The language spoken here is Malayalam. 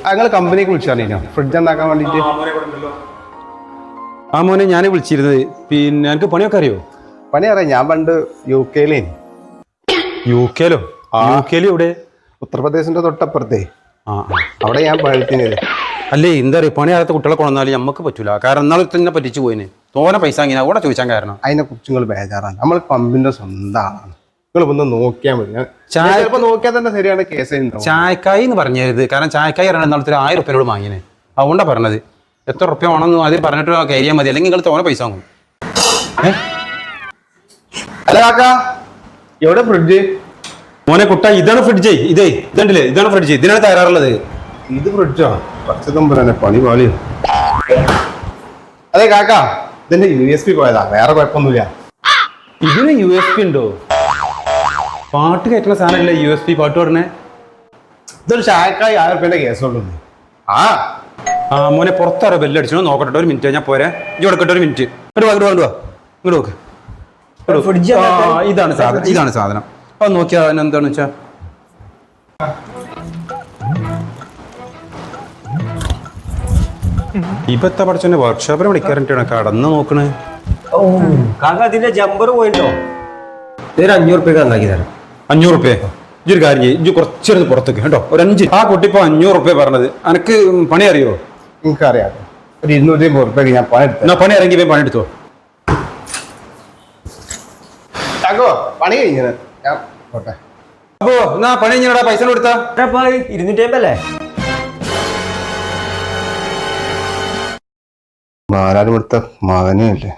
ഞങ്ങൾ കമ്പനിക്ക് വിളിച്ചാൽ ഫ്രിഡ്ജ് ഉണ്ടാക്കാൻ വേണ്ടിട്ട്. ആ മോനെ ഞാൻ വിളിച്ചിരുന്നത്. പിന്നെ എനിക്ക് പണിയൊക്കെ അറിയോ? പണി അറിയാം. ഞാൻ പണ്ട് UK-ലേനി. UK-ലോ? UK-ല് എവിടെ? ഉത്തർപ്രദേശിന്റെ തൊട്ടപ്പുറത്തേ. അവിടെ ഞാൻ പണിത്തിനത്. അല്ലേ എന്താ പറയുക, പണി അറിയാത്ത കുട്ടികളെ കൊണ്ടുവന്നാലും നമുക്ക് പറ്റൂല. കാരണം എന്നാലും തന്നെ പറ്റിച്ചു പോയിന്. തോനെ പൈസ അങ്ങനെ കൂടെ ചോദിച്ചാൽ കാരണം അതിനെ കുറിച്ച് നിങ്ങൾ ബേജാറാണ്. നമ്മൾ കമ്പനിന്റെ സ്വന്തം ആളാണ്. നിങ്ങൾ ഒന്ന് നോക്കിയാൽ മതി. ചിലപ്പോൾ നോക്കിയാൽ തന്നെ ശരിയാണ് കേസ്. ചായക്കായി എന്ന് പറഞ്ഞത്. കാരണം ചായക്കായി അറിയണം എന്നാളത്തെ 1000 ഉറുപ്പ്യോട് വാങ്ങിനെ. അതുകൊണ്ടാണ് പറഞ്ഞത്. എത്ര ഉറുപ്പ്യ വേണമെന്ന് ആദ്യം പറഞ്ഞിട്ട് കയറിയാൽ മതി. അല്ലെങ്കിൽ നിങ്ങൾ തോനെ പൈസ വാങ്ങും. അല്ല കാക്ക, എവിടെ ഫ്രിഡ്ജ്? മോനെ കുട്ട, ഇതാണ് ഫ്രിഡ്ജ്. ഇതുണ്ടല്ലേ, ഇതാണ് ഫ്രിഡ്ജ്. ഇതിനാണ് തയ്യാറുള്ളത്. ഇത് ഫ്രിഡ്ജോ? പച്ചതമ്പുരാനെ പണി പാളിയോ. അതെ കാക്ക, ഇതിന്റെ USB പോയതാ, വേറെ കുഴപ്പമൊന്നുമില്ല. ഇതിന് USB ഉണ്ടോ? പാട്ട് കയറ്റുന്ന സാധനമല്ലേ USB പാട്ട് പാടുന്നേ? ഇതൊരു ചായക്കായി 1000 ഉറുപ്പ്യന്റെ കേസുള്ളൂ. മോനെ പുറത്താറോ ബെല്ലടിച്ചോ? നോക്കട്ടെ, ഒരു മിനിറ്റ് ഞാൻ പോരെ. ഇജ്ജ് കൊടുക്കട്ടെ, ഒരു മിനിറ്റ്. ഇങ്ങോട്ട് നോക്ക്. ഇതാണ് സാധനം. അത് നോക്കിയാ എന്താണെന്ന് വെച്ചാ ഇപ്പത്തെ പഠിച്ചെന്നെ വർക്ക്ഷോപ്പിനെ വിളിക്കാറിട്ടാണ് കടന്ന് നോക്കണേ. അതിന്റെ ജമ്പർ പോയിട്ടോ? 500 ഉറുപ്പ്യക്ക് നന്നാക്കി തരാം. 500 ഉറുപ്പ്യ? ഇജ്ജൊരു കാര്യം ചെയ്യും, ഇജ്ജ് കുറച്ചെടുത്ത് പുറത്തേക്ക് കേട്ടോ. ഒരു 5. ആ കുട്ടി ഇപ്പൊ 500 ഉറുപ്പ്യ പറഞ്ഞത്. എനക്ക് പണി അറിയോ? എനിക്കറിയാം. ഒരു 250 ഉറുപ്പ്യക്ക് ഞാൻ പണി എടുത്തു. പണി ഇറങ്ങി പണി എടുത്തോ. പണി കഴിഞ്ഞത് ഞാൻ പോട്ടെ. അപ്പോ എന്നാ പണി കഴിഞ്ഞാ പൈസ കൊടുത്താ 250 അല്ലേ? 4 കൊടുത്ത മകനേ അല്ലേ.